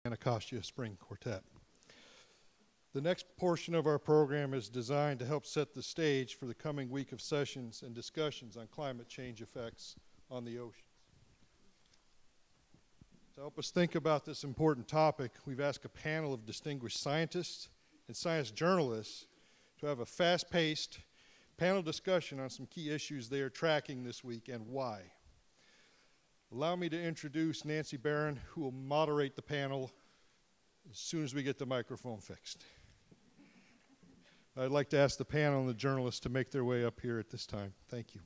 Anacostia Spring Quartet. The next portion of our program is designed to help set the stage for the coming week of sessions and discussions on climate change effects on the oceans. To help us think about this important topic, we've asked a panel of distinguished scientists and science journalists to have a fast-paced panel discussion on some key issues they are tracking this week and why. Allow me to introduce Nancy Barron, who will moderate the panel as soon as we get the microphone fixed. I'd like to ask the panel and the journalists to make their way up here at this time. Thank you.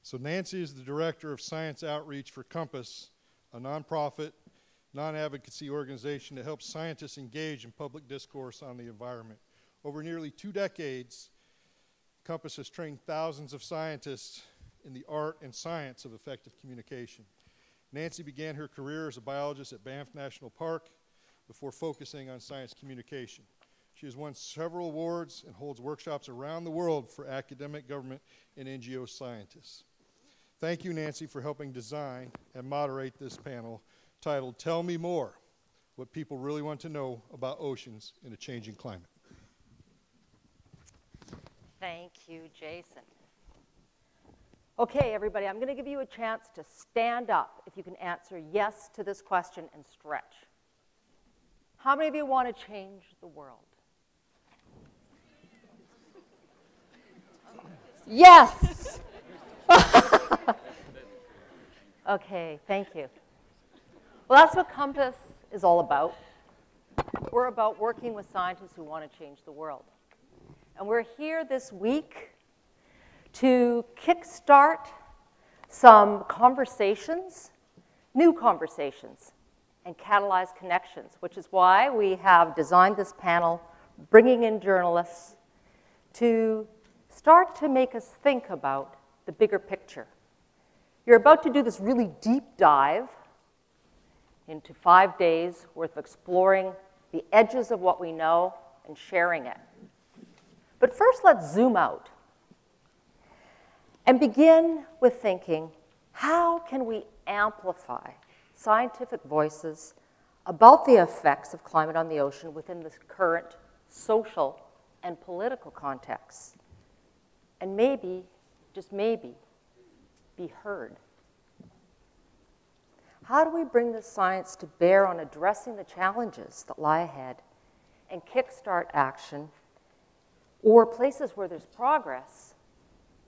So Nancy is the Director of Science Outreach for Compass, a nonprofit, non-advocacy organization that helps scientists engage in public discourse on the environment. Over nearly 2 decades, Compass has trained thousands of scientists in the art and science of effective communication. Nancy began her career as a biologist at Banff National Park before focusing on science communication. She has won several awards and holds workshops around the world for academic, government, and NGO scientists. Thank you, Nancy, for helping design and moderate this panel titled, Tell Me More, What People Really Want to Know About Oceans in a Changing Climate. Thank you, Jason. Okay, everybody, I'm going to give you a chance to stand up if you can answer yes to this question and stretch. How many of you want to change the world? Yes! Okay, thank you. Well, that's what Compass is all about. We're about working with scientists who want to change the world. And we're here this week to kickstart some conversations, new conversations, and catalyze connections, which is why we have designed this panel, bringing in journalists to start to make us think about the bigger picture. You're about to do this really deep dive into 5 days worth of exploring the edges of what we know and sharing it. But first, let's zoom out and begin with thinking, how can we amplify scientific voices about the effects of climate on the ocean within this current social and political context? And maybe, just maybe, be heard. How do we bring this science to bear on addressing the challenges that lie ahead and kickstart action, or places where there's progress,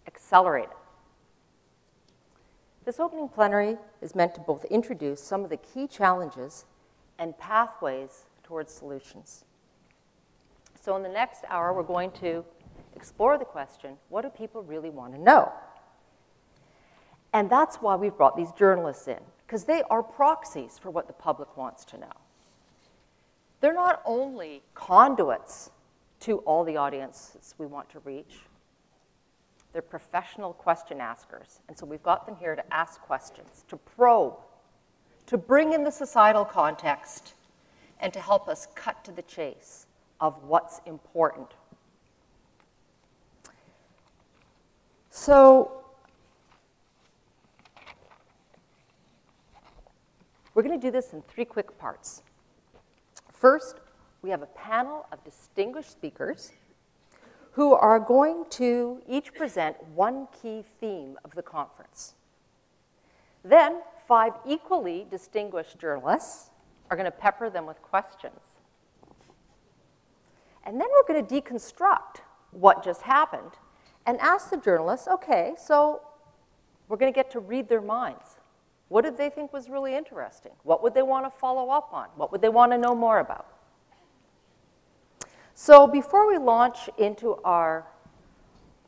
accelerate it? This opening plenary is meant to both introduce some of the key challenges and pathways towards solutions. So in the next hour, we're going to explore the question, what do people really want to know? And that's why we've brought these journalists in, because they are proxies for what the public wants to know. They're not only conduits to all the audiences we want to reach, they're professional question askers. And so we've got them here to ask questions, to probe, to bring in the societal context, and to help us cut to the chase of what's important. So we're going to do this in 3 quick parts. First, we have a panel of distinguished speakers who are going to each present one key theme of the conference. Then, 5 equally distinguished journalists are going to pepper them with questions. And then we're going to deconstruct what just happened and ask the journalists, okay, so we're going to get to read their minds. What did they think was really interesting? What would they want to follow up on? What would they want to know more about? So before we launch into our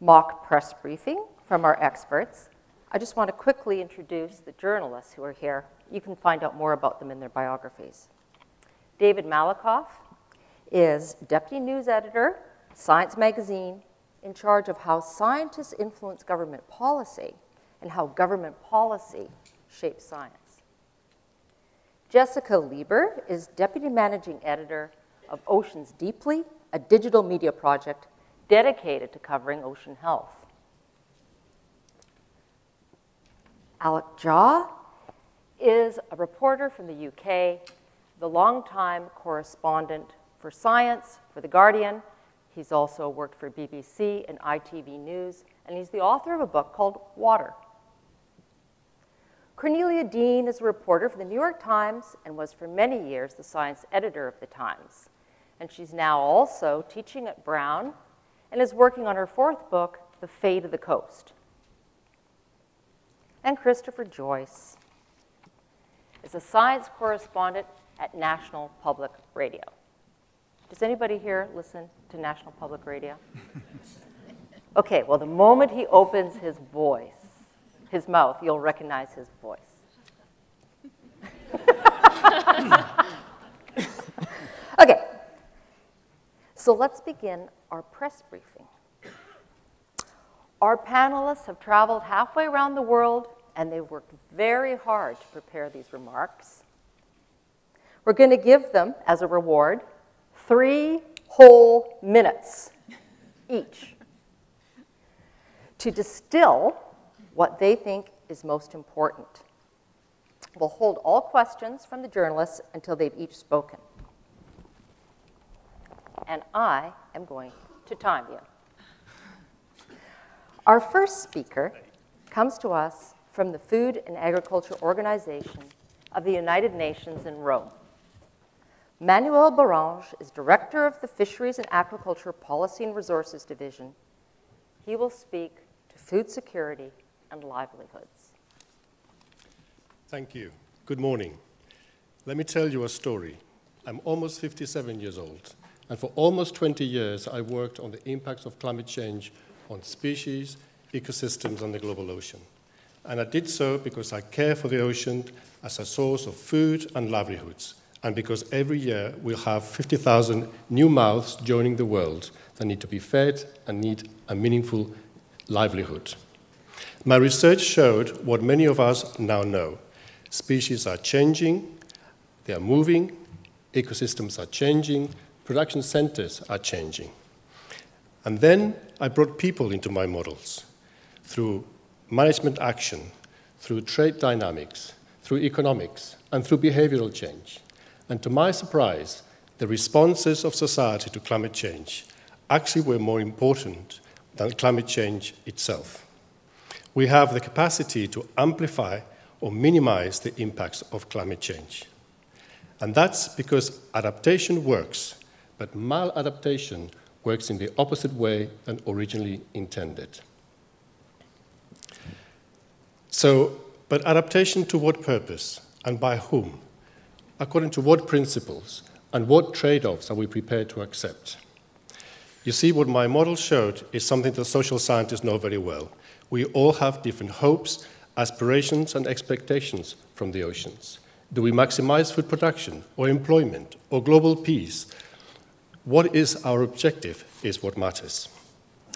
mock press briefing from our experts, I just want to quickly introduce the journalists who are here. You can find out more about them in their biographies. David Malakoff is Deputy News Editor Science magazine, in charge of how scientists influence government policy and how government policy shapes science. Jessica Lieber is Deputy Managing Editor of Oceans Deeply, a digital media project dedicated to covering ocean health. Alec Jaw is a reporter from the UK, the longtime correspondent for science for The Guardian. He's also worked for BBC and ITV News, and he's the author of a book called Water. Cornelia Dean is a reporter for the New York Times and was for many years the science editor of the Times. And she's now also teaching at Brown and is working on her fourth book, The Fate of the Coast. And Christopher Joyce is a science correspondent at National Public Radio. Does anybody here listen to National Public Radio? Okay, well, the moment he opens his mouth, you'll recognize his voice. Okay, so let's begin our press briefing. Our panelists have traveled halfway around the world, and they've worked very hard to prepare these remarks. We're going to give them, as a reward, 3 whole minutes each to distill what they think is most important. We'll hold all questions from the journalists until they've each spoken. And I am going to time you. Our first speaker comes to us from the Food and Agriculture Organization of the United Nations in Rome. Manuel Barange is Director of the Fisheries and Aquaculture Policy and Resources Division. He will speak to food security and livelihoods. Thank you. Good morning. Let me tell you a story. I'm almost 57 years old, and for almost 20 years I worked on the impacts of climate change on species, ecosystems, and the global ocean. And I did so because I care for the ocean as a source of food and livelihoods, and because every year we'll have 50,000 new mouths joining the world that need to be fed and need a meaningful livelihood. My research showed what many of us now know. Species are changing, they are moving, ecosystems are changing, production centers are changing. And then I brought people into my models through management action, through trade dynamics, through economics, and through behavioral change. And to my surprise, the responses of society to climate change actually were more important than climate change itself. We have the capacity to amplify or minimize the impacts of climate change. And that's because adaptation works, but maladaptation works in the opposite way than originally intended. But adaptation to what purpose and by whom? According to what principles and what trade-offs are we prepared to accept? You see, what my model showed is something that social scientists know very well. We all have different hopes, aspirations, and expectations from the oceans. Do we maximize food production or employment or global peace? What is our objective is what matters.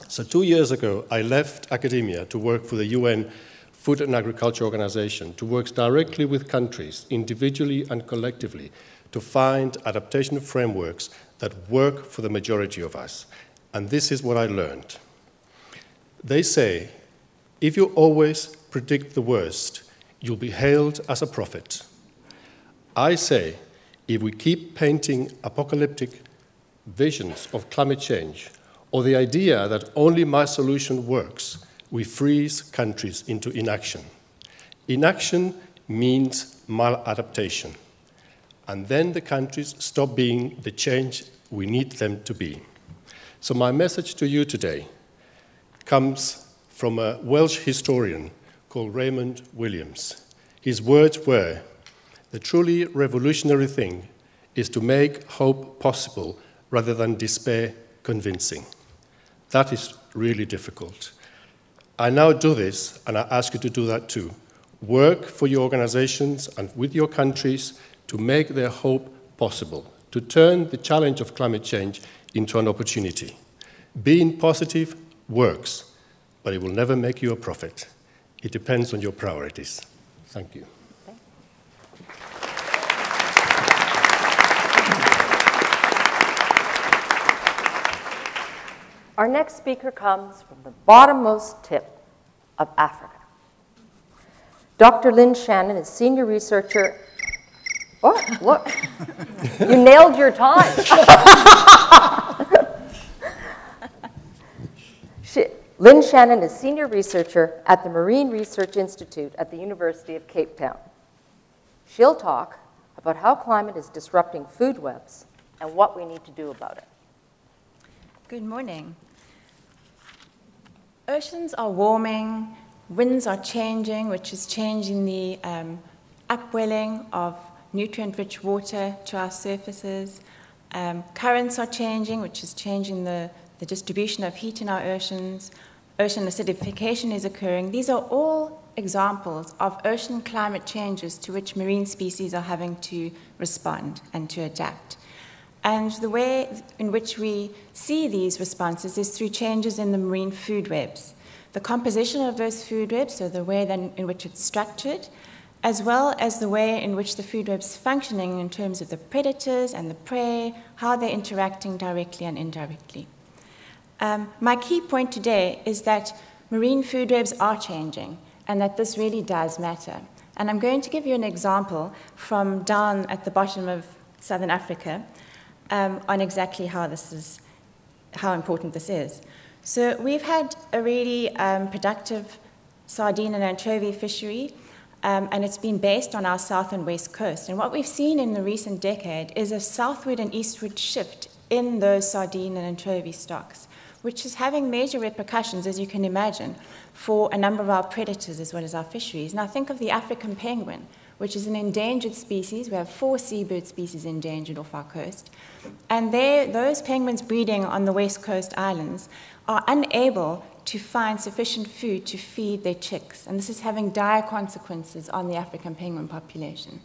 So 2 years ago, I left academia to work for the UN Food and Agriculture Organization, to work directly with countries, individually and collectively, to find adaptation frameworks that work for the majority of us. And this is what I learned. They say, if you always predict the worst, you'll be hailed as a prophet. I say, if we keep painting apocalyptic visions of climate change, or the idea that only my solution works, we freeze countries into inaction. Inaction means maladaptation. And then the countries stop being the change we need them to be. So my message to you today comes from a Welsh historian called Raymond Williams. His words were, the truly revolutionary thing is to make hope possible rather than despair convincing. That is really difficult. I now do this, and I ask you to do that too. Work for your organizations and with your countries to make their hope possible, to turn the challenge of climate change into an opportunity. Being positive works, but it will never make you a prophet. It depends on your priorities. Thank you. Our next speaker comes from the bottommost tip of Africa. Dr. Lynn Shannon is senior researcher. Oh, look, you nailed your time. Lynn Shannon is senior researcher at the Marine Research Institute at the University of Cape Town. She'll talk about how climate is disrupting food webs and what we need to do about it. Good morning. Oceans are warming, winds are changing, which is changing the upwelling of nutrient-rich water to our surfaces. Currents are changing, which is changing the distribution of heat in our oceans. Ocean acidification is occurring. These are all examples of ocean climate changes to which marine species are having to respond and to adapt. And the way in which we see these responses is through changes in the marine food webs. The composition of those food webs, so the way then in which it's structured, as well as the way in which the food web's functioning in terms of the predators and the prey, how they're interacting directly and indirectly. My key point today is that marine food webs are changing and that this really does matter. And I'm going to give you an example from down at the bottom of Southern Africa on exactly how important this is. So we've had a really productive sardine and anchovy fishery, and it's been based on our south and west coast. And what we've seen in the recent decade is a southward and eastward shift in those sardine and anchovy stocks, which is having major repercussions, as you can imagine, for a number of our predators as well as our fisheries. Now think of the African penguin, which is an endangered species. We have 4 seabird species endangered off our coast. And those penguins breeding on the west coast islands are unable to find sufficient food to feed their chicks. And this is having dire consequences on the African penguin population.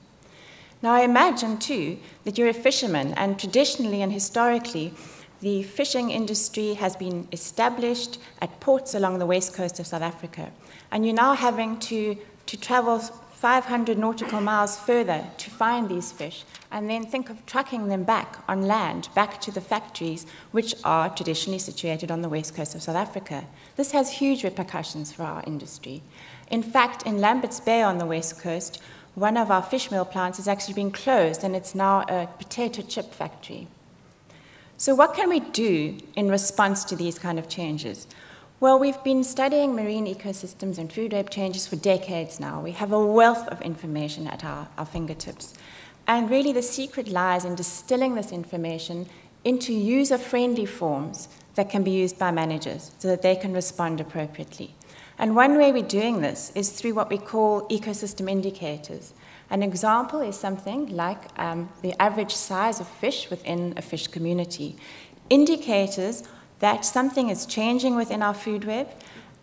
Now I imagine, too, that you're a fisherman, and traditionally and historically, the fishing industry has been established at ports along the west coast of South Africa. And you're now having to travel 500 nautical miles further to find these fish, and then think of trucking them back on land, back to the factories, which are traditionally situated on the west coast of South Africa. This has huge repercussions for our industry. In fact, in Lambert's Bay on the west coast, one of our fish meal plants has actually been closed, and it's now a potato chip factory. So what can we do in response to these kind of changes? Well, we've been studying marine ecosystems and food web changes for decades now. We have a wealth of information at our fingertips. And really the secret lies in distilling this information into user-friendly forms that can be used by managers so that they can respond appropriately. And one way we're doing this is through what we call ecosystem indicators. An example is something like the average size of fish within a fish community. Indicators that something is changing within our food web,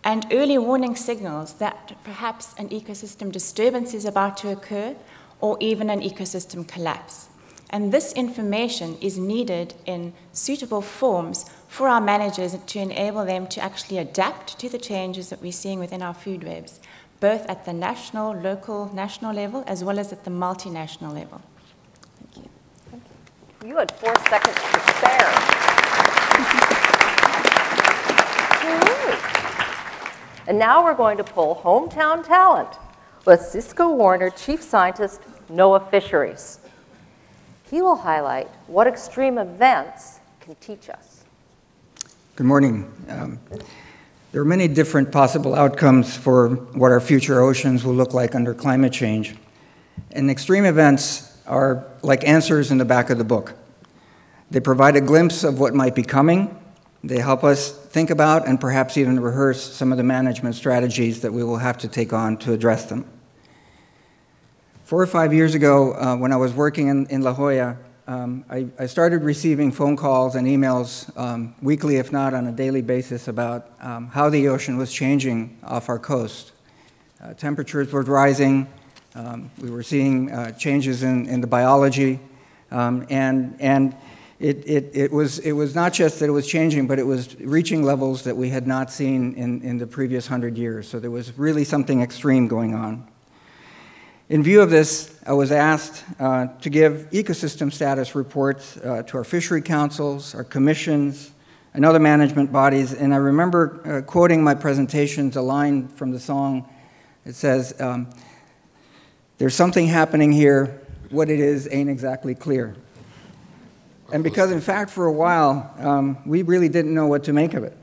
and early warning signals that perhaps an ecosystem disturbance is about to occur, or even an ecosystem collapse. And this information is needed in suitable forms for our managers to enable them to actually adapt to the changes that we're seeing within our food webs, both at the national, local, national level, as well as at the multinational level. Thank you. Thank you. You had 4 seconds to spare. And now we're going to pull hometown talent with Cisco Warner, Chief Scientist, NOAA Fisheries. He will highlight what extreme events can teach us. Good morning. There are many different possible outcomes for what our future oceans will look like under climate change. And extreme events are like answers in the back of the book. They provide a glimpse of what might be coming. They help us think about and perhaps even rehearse some of the management strategies that we will have to take on to address them. 4 or 5 years ago, when I was working in La Jolla, I started receiving phone calls and emails weekly, if not on a daily basis, about how the ocean was changing off our coast. Temperatures were rising. We were seeing changes in the biology. And it was not just that it was changing, but it was reaching levels that we had not seen in the previous 100 years. So there was really something extreme going on. In view of this, I was asked to give ecosystem status reports to our fishery councils, our commissions, and other management bodies. And I remember quoting my presentations, a line from the song. It says, there's something happening here. What it is ain't exactly clear. And because, in fact, for a while, we really didn't know what to make of it.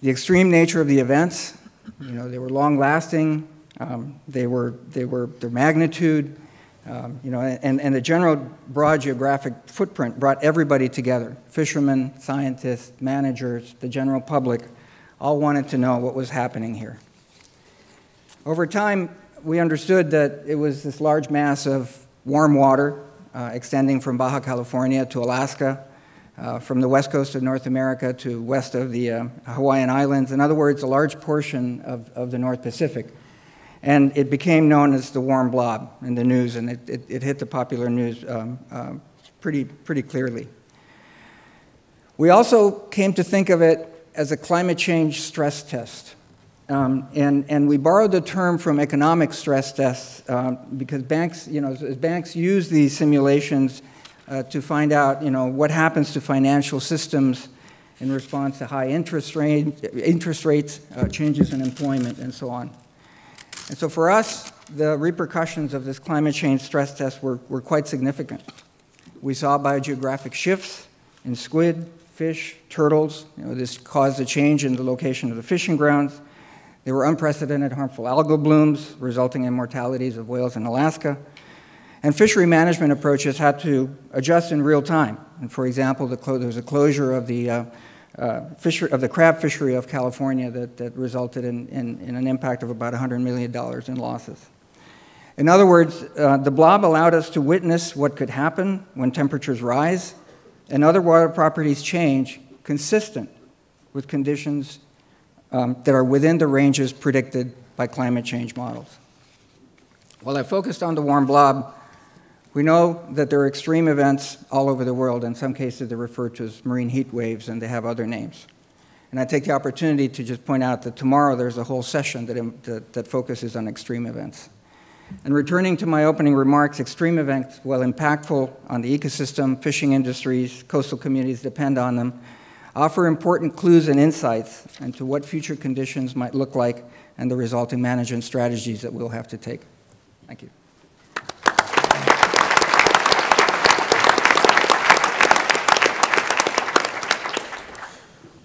The extreme nature of the events, you know, they were long-lasting, their magnitude, you know, and the general broad geographic footprint brought everybody together. Fishermen, scientists, managers, the general public, all wanted to know what was happening here. Over time, we understood that it was this large mass of warm water extending from Baja California to Alaska, from the west coast of North America to west of the Hawaiian Islands. In other words, a large portion of the North Pacific. And it became known as the warm blob in the news, and it hit the popular news pretty clearly. We also came to think of it as a climate change stress test. And we borrowed the term from economic stress tests because banks, you know, as banks use these simulations to find out, you know, what happens to financial systems in response to high interest rates, changes in employment, and so on. And so for us, the repercussions of this climate change stress test were quite significant. We saw biogeographic shifts in squid, fish, turtles. You know, this caused a change in the location of the fishing grounds. There were unprecedented harmful algal blooms, resulting in mortalities of whales in Alaska. And fishery management approaches had to adjust in real time. And for example, there was a closure of the crab fishery of California that resulted in an impact of about $100 million in losses. In other words, the blob allowed us to witness what could happen when temperatures rise and other water properties change consistent with conditions that are within the ranges predicted by climate change models. While I focused on the warm blob, we know that there are extreme events all over the world. In some cases, they're referred to as marine heat waves, and they have other names. And I take the opportunity to just point out that tomorrow there's a whole session that focuses on extreme events. And returning to my opening remarks, extreme events, while impactful on the ecosystem, fishing industries, coastal communities depend on them, offer important clues and insights into what future conditions might look like and the resulting management strategies that we'll have to take. Thank you.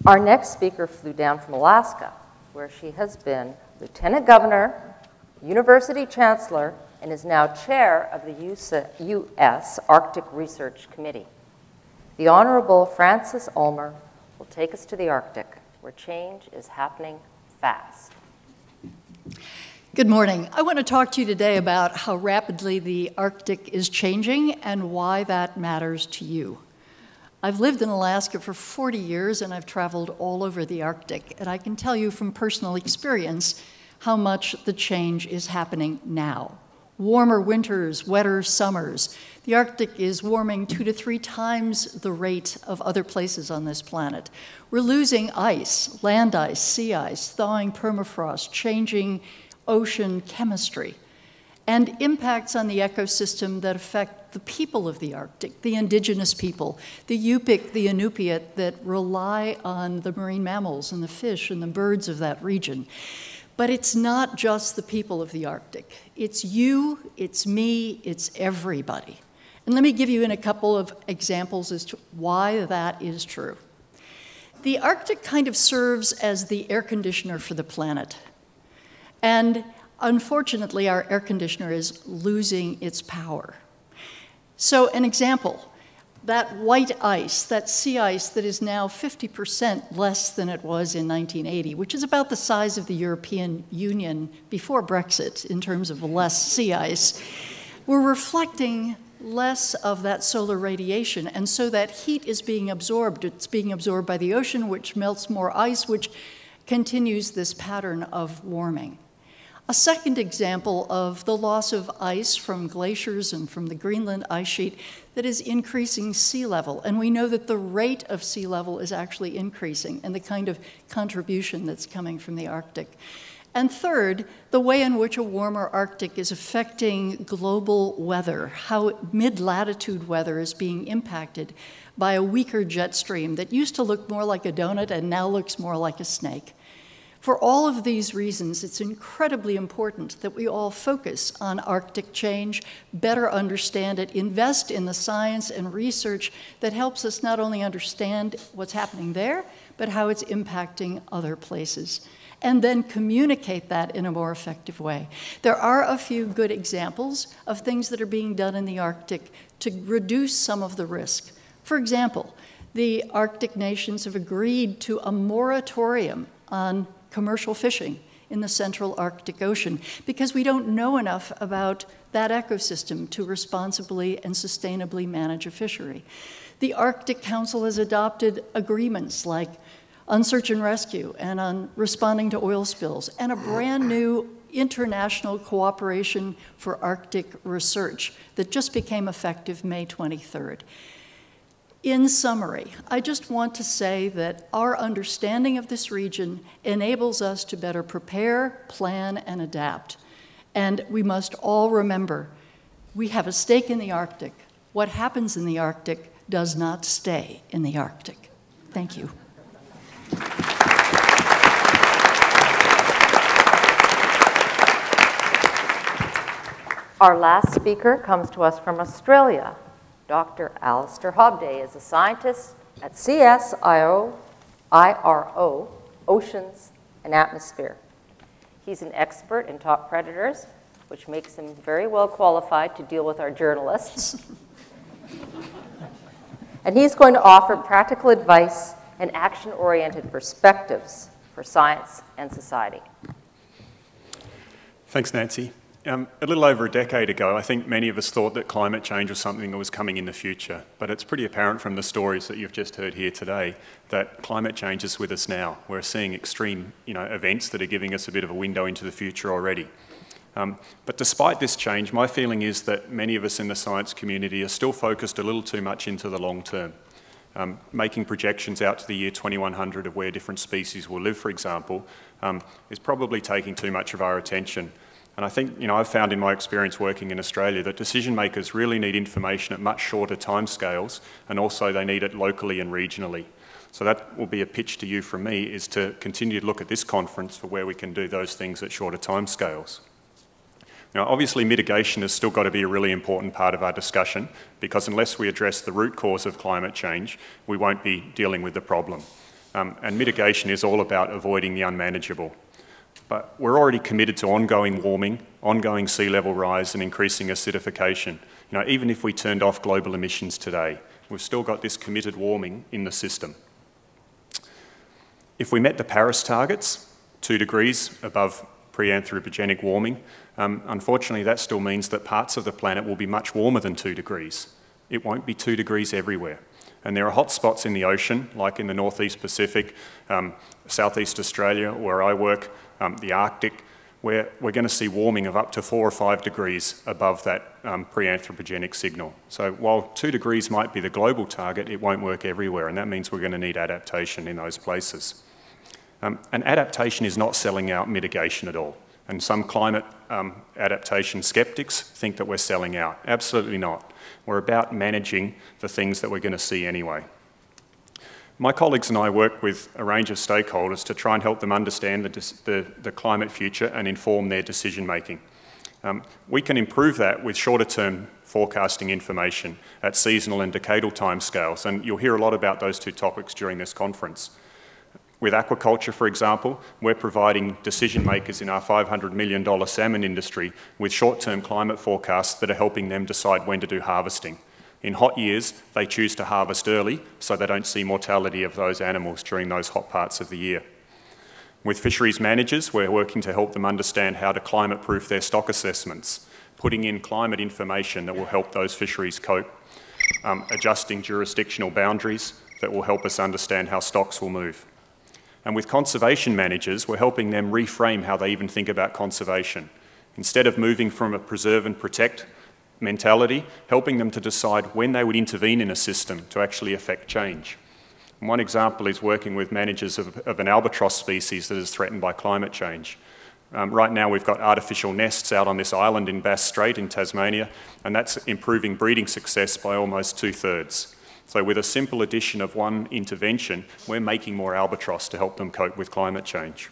Our next speaker flew down from Alaska, where she has been Lieutenant Governor, University Chancellor, and is now chair of the U.S. Arctic Research Committee. The Honorable Frances Ulmer will take us to the Arctic, where change is happening fast. Good morning. I want to talk to you today about how rapidly the Arctic is changing and why that matters to you. I've lived in Alaska for 40 years and I've traveled all over the Arctic, and I can tell you from personal experience how much the change is happening now. Warmer winters, wetter summers. The Arctic is warming 2 to 3 times the rate of other places on this planet. We're losing ice, land ice, sea ice, thawing permafrost, changing ocean chemistry, and impacts on the ecosystem that affect the people of the Arctic, the indigenous people, the Yupik, the Inupiat that rely on the marine mammals and the fish and the birds of that region. But it's not just the people of the Arctic. It's you, it's me, it's everybody. And let me give you a couple of examples as to why that is true. The Arctic kind of serves as the air conditioner for the planet. And unfortunately, our air conditioner is losing its power. So an example, that white ice, that sea ice that is now 50% less than it was in 1980, which is about the size of the European Union before Brexit in terms of less sea ice, we're reflecting less of that solar radiation, and so that heat is being absorbed. It's being absorbed by the ocean, which melts more ice, which continues this pattern of warming. A second example of the loss of ice from glaciers and from the Greenland ice sheet that is increasing sea level. And we know that the rate of sea level is actually increasing and the kind of contribution that's coming from the Arctic. And third, the way in which a warmer Arctic is affecting global weather, how mid-latitude weather is being impacted by a weaker jet stream that used to look more like a donut and now looks more like a snake. For all of these reasons, it's incredibly important that we all focus on Arctic change, better understand it, invest in the science and research that helps us not only understand what's happening there, but how it's impacting other places, and then communicate that in a more effective way. There are a few good examples of things that are being done in the Arctic to reduce some of the risk. For example, the Arctic nations have agreed to a moratorium on commercial fishing in the central Arctic Ocean because we don't know enough about that ecosystem to responsibly and sustainably manage a fishery. The Arctic Council has adopted agreements like on search and rescue and on responding to oil spills, and a brand new international cooperation for Arctic research that just became effective May 23rd. In summary, I just want to say that our understanding of this region enables us to better prepare, plan, and adapt. And we must all remember, we have a stake in the Arctic. What happens in the Arctic does not stay in the Arctic. Thank you. Our last speaker comes to us from Australia. Dr. Alistair Hobday is a scientist at CSIRO, Oceans and Atmosphere. He's an expert in top predators, which makes him very well qualified to deal with our journalists. And he's going to offer practical advice and action-oriented perspectives for science and society. Thanks, Nancy. A little over a decade ago, I think many of us thought that climate change was something that was coming in the future, but it's pretty apparent from the stories that you've just heard here today that climate change is with us now. We're seeing extreme events that are giving us a bit of a window into the future already. But despite this change, my feeling is that many of us in the science community are still focused a little too much into the long term. Making projections out to the year 2100 of where different species will live, for example, is probably taking too much of our attention. And I think, I've found in my experience working in Australia that decision makers really need information at much shorter timescales, and also they need it locally and regionally. So that will be a pitch to you from me, is to continue to look at this conference for where we can do those things at shorter timescales. Now, obviously, mitigation has still got to be a really important part of our discussion, because unless we address the root cause of climate change, we won't be dealing with the problem. And mitigation is all about avoiding the unmanageable. But we're already committed to ongoing warming, ongoing sea level rise and increasing acidification. Even if we turned off global emissions today, we've still got this committed warming in the system. If we met the Paris targets, 2 degrees above pre-anthropogenic warming, unfortunately that still means that parts of the planet will be much warmer than 2 degrees. It won't be 2 degrees everywhere. And there are hot spots in the ocean, like in the Northeast Pacific, Southeast Australia, where I work, the Arctic, where we're going to see warming of up to 4 or 5 degrees above that pre-anthropogenic signal. So while 2 degrees might be the global target, it won't work everywhere, and that means we're going to need adaptation in those places. And adaptation is not selling out mitigation at all. And some climate adaptation skeptics think that we're selling out. Absolutely not. We're about managing the things that we're going to see anyway. My colleagues and I work with a range of stakeholders to try and help them understand the climate future and inform their decision making. We can improve that with shorter term forecasting information at seasonal and decadal timescales, and you'll hear a lot about those two topics during this conference. With aquaculture, for example, we're providing decision makers in our $500 million salmon industry with short-term climate forecasts that are helping them decide when to do harvesting. In hot years, they choose to harvest early so they don't see mortality of those animals during those hot parts of the year. With fisheries managers, we're working to help them understand how to climate-proof their stock assessments, putting in climate information that will help those fisheries cope, adjusting jurisdictional boundaries that will help us understand how stocks will move. And with conservation managers, we're helping them reframe how they even think about conservation. Instead of moving from a preserve and protect mentality, helping them to decide when they would intervene in a system to actually affect change. And one example is working with managers of an albatross species that is threatened by climate change. Right now we've got artificial nests out on this island in Bass Strait in Tasmania, and that's improving breeding success by almost 2/3. So with a simple addition of one intervention, we're making more albatross to help them cope with climate change.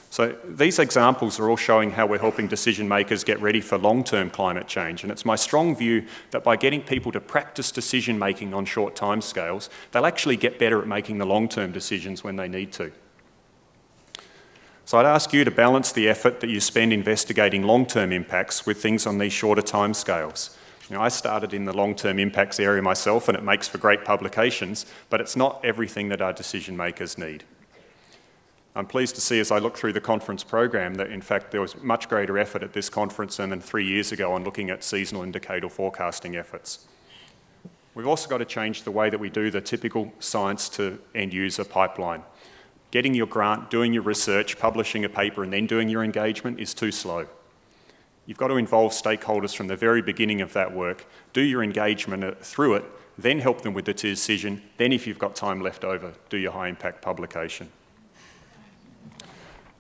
So these examples are all showing how we're helping decision makers get ready for long-term climate change, and it's my strong view that by getting people to practice decision making on short timescales, they'll actually get better at making the long-term decisions when they need to. So I'd ask you to balance the effort that you spend investigating long-term impacts with things on these shorter timescales. I started in the long-term impacts area myself, and it makes for great publications, but it's not everything that our decision makers need. I'm pleased to see as I look through the conference program that in fact there was much greater effort at this conference than 3 years ago on looking at seasonal indicator forecasting efforts. We've also got to change the way that we do the typical science to end user pipeline. Getting your grant, doing your research, publishing a paper and then doing your engagement is too slow. You've got to involve stakeholders from the very beginning of that work, do your engagement through it, then help them with the decision, then if you've got time left over, do your high impact publication.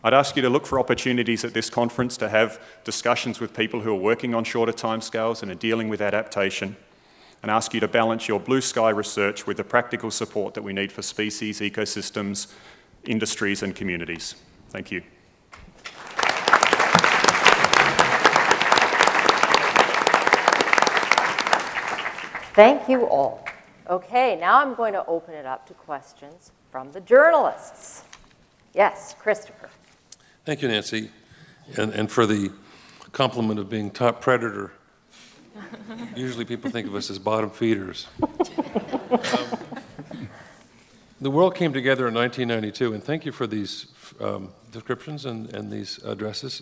I'd ask you to look for opportunities at this conference to have discussions with people who are working on shorter timescales and are dealing with adaptation, and ask you to balance your blue sky research with the practical support that we need for species, ecosystems, industries and communities. Thank you. Thank you all. Okay, now I'm going to open it up to questions from the journalists. Yes, Christopher. Thank you, Nancy, and for the compliment of being top predator. Usually people think of us as bottom feeders. The world came together in 1992, and thank you for these descriptions and these addresses.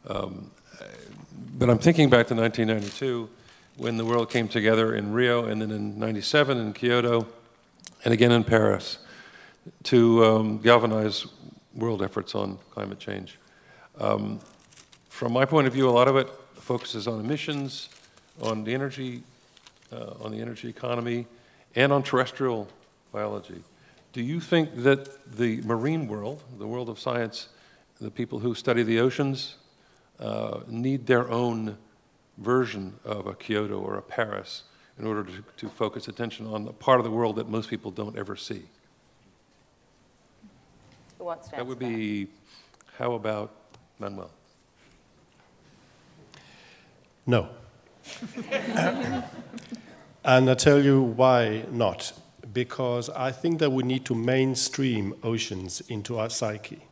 But I'm thinking back to 1992, when the world came together in Rio, and then in '97 in Kyoto, and again in Paris, to galvanize world efforts on climate change. From my point of view, a lot of it focuses on emissions, on the energy economy, and on terrestrial biology. Do you think that the marine world, the world of science, the people who study the oceans, need their own version of a Kyoto or a Paris in order to focus attention on the part of the world that most people don't ever see? Who wants to answer that? Would be, how about Manuel? No. And I'll tell you why not. Because I think that we need to mainstream oceans into our psyche.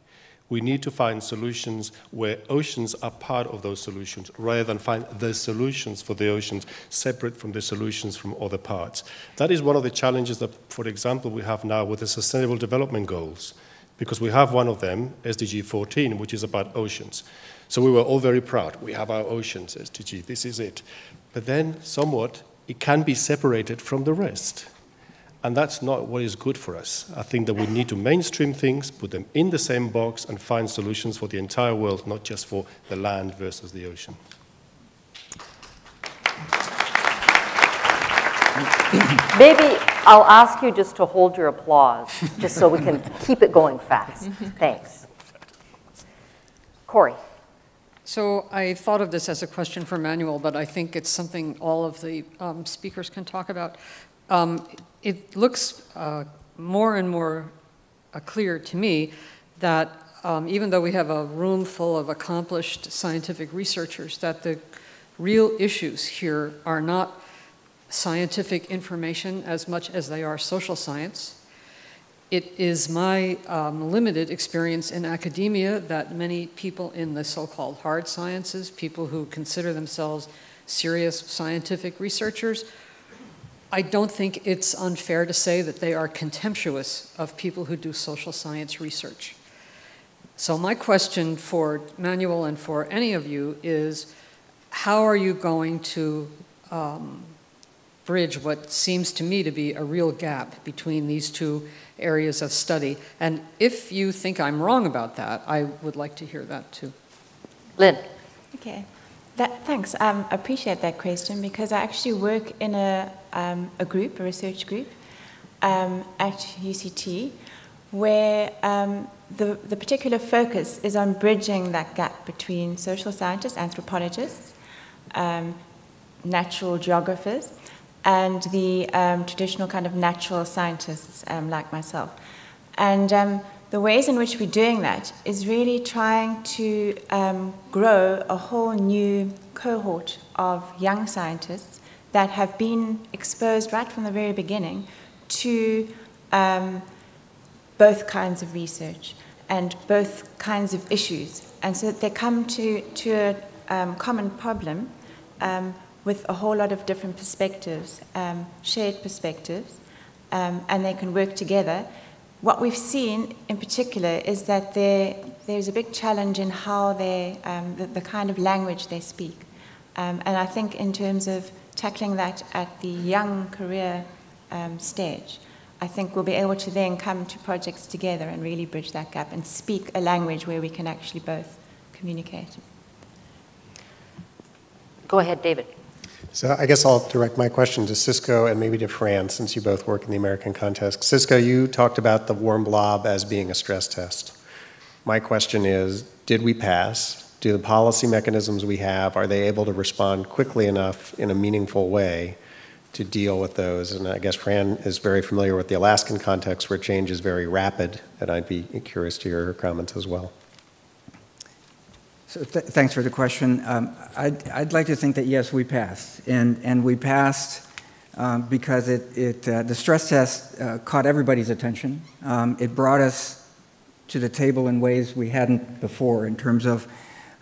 We need to find solutions where oceans are part of those solutions, rather than find the solutions for the oceans separate from the solutions from other parts. That is one of the challenges that, for example, we have now with the Sustainable Development Goals, because we have one of them, SDG 14, which is about oceans. So we were all very proud. We have our oceans, SDG, this is it. But then, somewhat, it can be separated from the rest. And that's not what is good for us. I think that we need to mainstream things, put them in the same box, and find solutions for the entire world, not just for the land versus the ocean. Maybe I'll ask you just to hold your applause, just so we can keep it going fast. Thanks. Corey. So I thought of this as a question for Manuel, but I think it's something all of the speakers can talk about. It looks more and more clear to me that even though we have a room full of accomplished scientific researchers, that the real issues here are not scientific information as much as they are social science. It is my limited experience in academia that many people in the so-called hard sciences, people who consider themselves serious scientific researchers, I don't think it's unfair to say that they are contemptuous of people who do social science research. So my question for Manuel and for any of you is, how are you going to bridge what seems to me to be a real gap between these two areas of study. And if you think I'm wrong about that, I would like to hear that too. Lynn. Okay. Thanks. I appreciate that question because I actually work in a group, a research group at UCT, where the particular focus is on bridging that gap between social scientists, anthropologists, natural geographers, and the traditional kind of natural scientists like myself. And the ways in which we're doing that is really trying to grow a whole new cohort of young scientists that have been exposed right from the very beginning to both kinds of research and both kinds of issues. And so that they come to a common problem with a whole lot of different perspectives, shared perspectives, and they can work together. What we've seen in particular is that there's a big challenge in how the kind of language they speak. And I think in terms of tackling that at the young career stage, I think we'll be able to then come to projects together and really bridge that gap and speak a language where we can actually both communicate. Go ahead, David. So I guess I'll direct my question to Cisco and maybe to Fran, since you both work in the American context. Cisco, you talked about the warm blob as being a stress test. My question is, did we pass? Do the policy mechanisms we have, are they able to respond quickly enough in a meaningful way to deal with those? And I guess Fran is very familiar with the Alaskan context where change is very rapid, and I'd be curious to hear her comments as well. So thanks for the question. I'd like to think that yes, we passed, and we passed because the stress test caught everybody's attention. It brought us to the table in ways we hadn't before, in terms of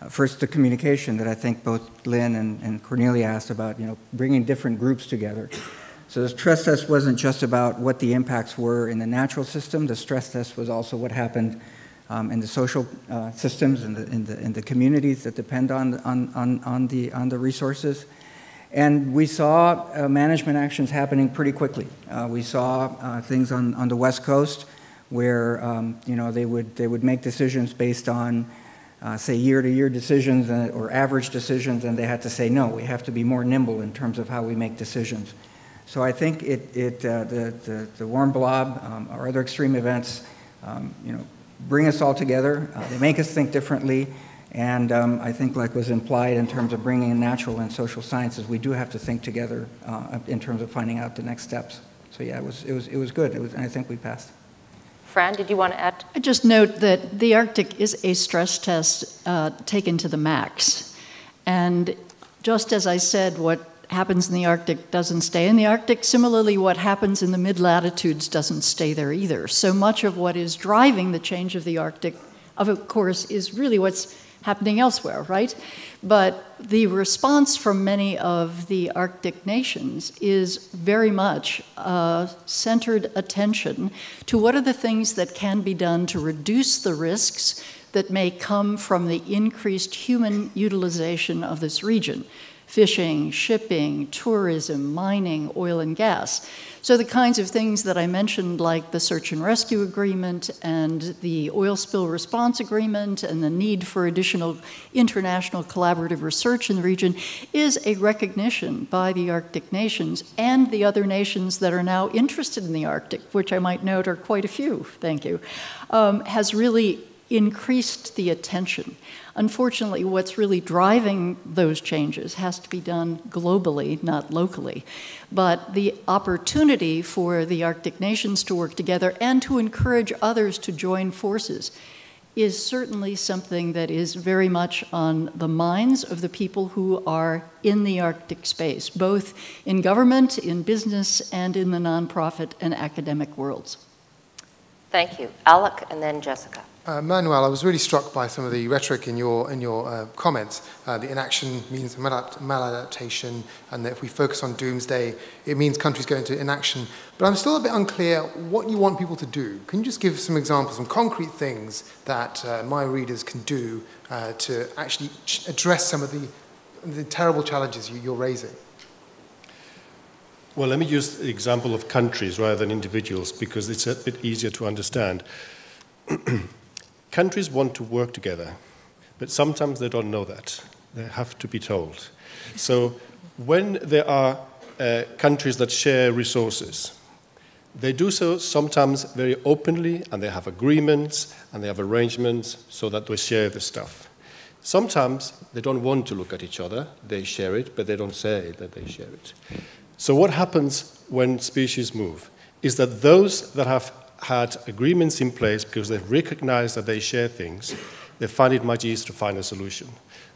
first the communication that I think both Lynn and Cornelia asked about, bringing different groups together. So the stress test wasn't just about what the impacts were in the natural system. The stress test was also what happened in the social systems, in the communities that depend on the resources. And we saw management actions happening pretty quickly. We saw things on the West Coast where they would make decisions based on say year-to-year decisions or average decisions, and they had to say no. We have to be more nimble in terms of how we make decisions. So I think the warm blob or other extreme events, bring us all together. They make us think differently, and I think, like was implied in terms of bringing in natural and social sciences, we do have to think together in terms of finding out the next steps. So yeah, it was good. And I think we passed. Fran, did you want to add? I just note that the Arctic is a stress test taken to the max, and just as I said, what happens in the Arctic doesn't stay in the Arctic. Similarly, what happens in the mid-latitudes doesn't stay there either. So much of what is driving the change of the Arctic, of course, is really what's happening elsewhere, right? But the response from many of the Arctic nations is very much centered attention to what are the things that can be done to reduce the risks that may come from the increased human utilization of this region. Fishing, shipping, tourism, mining, oil and gas. So the kinds of things that I mentioned, like the search and rescue agreement and the oil spill response agreement and the need for additional international collaborative research in the region, is a recognition by the Arctic nations and the other nations that are now interested in the Arctic, which I might note are quite a few, thank you, has really increased the attention. Unfortunately, what's really driving those changes has to be done globally, not locally. But the opportunity for the Arctic nations to work together and to encourage others to join forces is certainly something that is very much on the minds of the people who are in the Arctic space, both in government, in business, and in the nonprofit and academic worlds. Thank you. Alec and then Jessica. Manuel, I was really struck by some of the rhetoric in your comments. The inaction means maladaptation, and that if we focus on doomsday, it means countries go into inaction. But I'm still a bit unclear what you want people to do. Can you just give some examples, some concrete things that my readers can do to actually address some of the terrible challenges you're raising? Well, let me use the example of countries rather than individuals because it's a bit easier to understand. Countries want to work together, but sometimes they don't know that. They have to be told. So when there are countries that share resources, they do so sometimes very openly, and they have agreements, and they have arrangements so that they share the stuff. Sometimes they don't want to look at each other. They share it, but they don't say that they share it. So what happens when species move is that those that have had agreements in place because they recognize that they share things, they find it much easier to find a solution.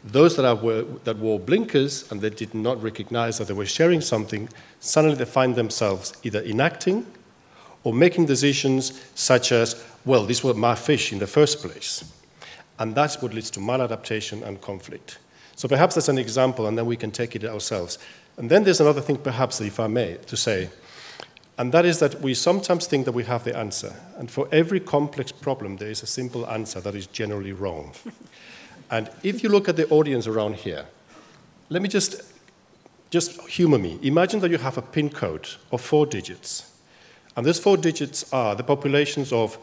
Those that wore blinkers and they did not recognize that they were sharing something, suddenly they find themselves either enacting or making decisions such as, well, these were my fish in the first place. And that's what leads to maladaptation and conflict. So perhaps that's an example, and then we can take it ourselves. And then there's another thing, perhaps, if I may, to say, and that is that we sometimes think that we have the answer. And for every complex problem, there is a simple answer that is generally wrong. And if you look at the audience around here, let me just humor me. Imagine that you have a PIN code of 4 digits. And those 4 digits are the populations of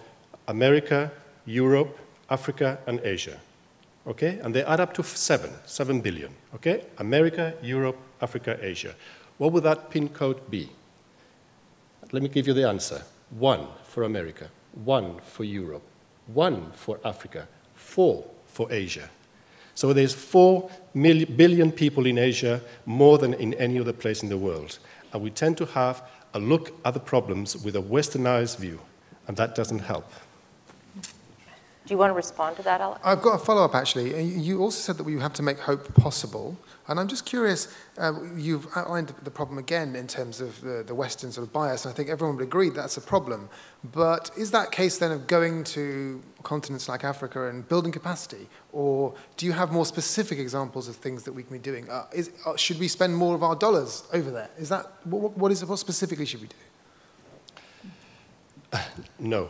America, Europe, Africa, and Asia. Okay? And they add up to 7 billion. Okay? America, Europe, Africa, Asia. What would that PIN code be? Let me give you the answer. 1 for America, 1 for Europe, 1 for Africa, 4 for Asia. So there's 4 billion people in Asia, more than in any other place in the world. And we tend to have a look at the problems with a westernized view, and that doesn't help. Do you want to respond to that, Alex? I've got a follow-up, actually. You also said that we have to make hope possible. And I'm just curious, you've outlined the problem again in terms of the Western sort of bias, and I think everyone would agree that's a problem. But is that case then of going to continents like Africa and building capacity? Or do you have more specific examples of things that we can be doing? Should we spend more of our dollars over there? Is that, what specifically should we do? No.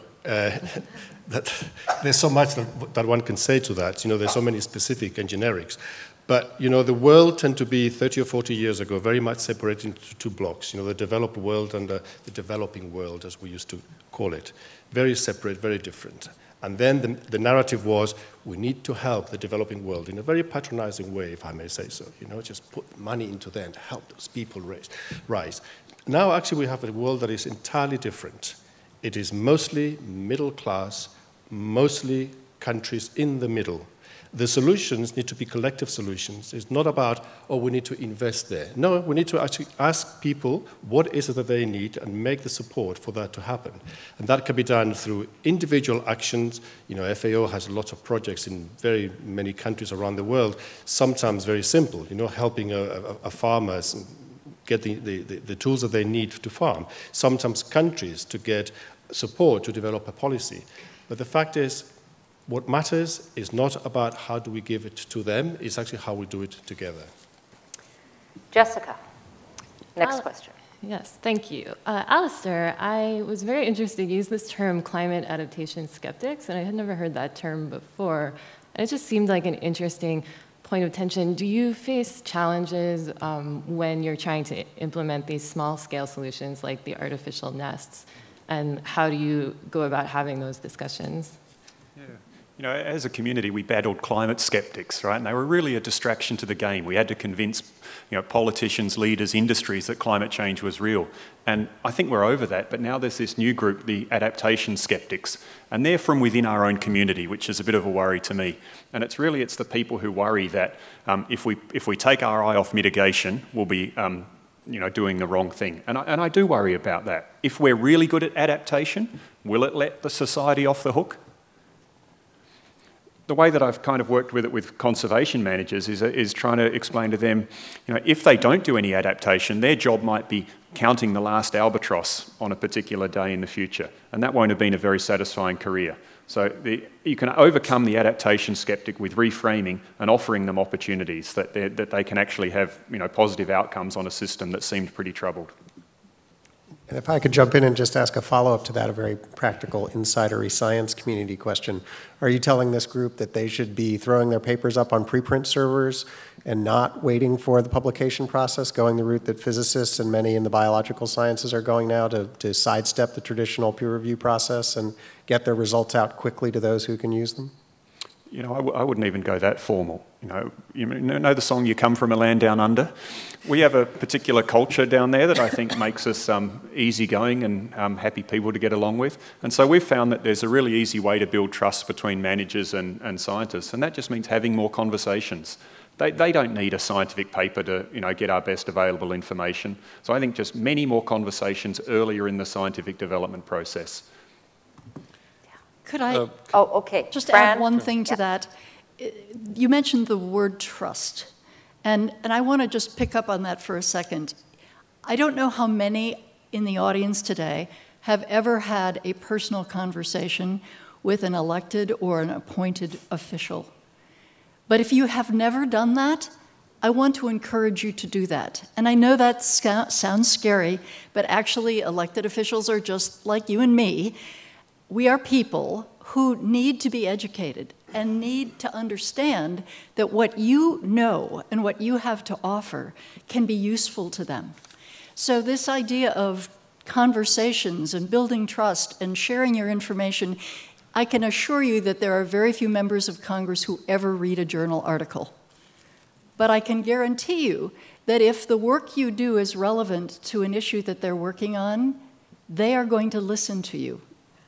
There's so much that one can say to that. You know, there's so many specific and generics. But, you know, the world tended to be 30 or 40 years ago very much separated into 2 blocks, you know, the developed world and the developing world, as we used to call it. Very separate, very different. And then the narrative was, we need to help the developing world in a very patronizing way, if I may say so. You know, just put money into them to help those people rise. Now, actually, we have a world that is entirely different. It is mostly middle class, mostly countries in the middle. The solutions need to be collective solutions. It's not about, oh, we need to invest there. No, we need to actually ask people what is it that they need and make the support for that to happen. And that can be done through individual actions. You know, FAO has lots of projects in very many countries around the world, sometimes very simple, you know, helping a farmer get the tools that they need to farm. Sometimes countries to get support to develop a policy. But the fact is, what matters is not about how do we give it to them, it's actually how we do it together. Jessica, next question. Yes, thank you. Alistair, I was very interested. You used this term climate adaptation skeptics, and I had never heard that term before. And it just seemed like an interesting point of tension. Do you face challenges when you're trying to implement these small-scale solutions like the artificial nests? And how do you go about having those discussions? Yeah. You know, as a community, we battled climate skeptics, right? And they were really a distraction to the game. We had to convince, you know, politicians, leaders, industries that climate change was real. And I think we're over that, but now there's this new group, the adaptation skeptics, and they're from within our own community, which is a bit of a worry to me. And it's the people who worry that if we take our eye off mitigation, we'll be you know, doing the wrong thing. And I do worry about that. If we're really good at adaptation, will it let the society off the hook? The way that I've kind of worked with it with conservation managers is trying to explain to them, you know, if they don't do any adaptation, their job might be counting the last albatross on a particular day in the future, and that won't have been a very satisfying career. So you can overcome the adaptation skeptic with reframing and offering them opportunities that they can actually have, you know, positive outcomes on a system that seemed pretty troubled. And if I could jump in and just ask a follow-up to that, a very practical insidery science community question. Are you telling this group that they should be throwing their papers up on preprint servers and not waiting for the publication process, going the route that physicists and many in the biological sciences are going now to sidestep the traditional peer review process and get their results out quickly to those who can use them? You know, I wouldn't even go that formal. You know the song "You Come From a Land Down Under"? We have a particular culture down there that I think makes us easygoing and happy people to get along with. And so we've found that there's a really easy way to build trust between managers and scientists, and that just means having more conversations. They don't need a scientific paper to get our best available information. So I think just many more conversations earlier in the scientific development process. Could I okay. just Fran? add one thing to that? You mentioned the word trust, and I want to just pick up on that for a second. I don't know how many in the audience today have ever had a personal conversation with an elected or an appointed official. But if you have never done that, I want to encourage you to do that. And I know that sounds scary, but actually elected officials are just like you and me. We are people who need to be educated and need to understand that what you know and what you have to offer can be useful to them. So this idea of conversations and building trust and sharing your information, I can assure you that there are very few members of Congress who ever read a journal article. But I can guarantee you that if the work you do is relevant to an issue that they're working on, they are going to listen to you,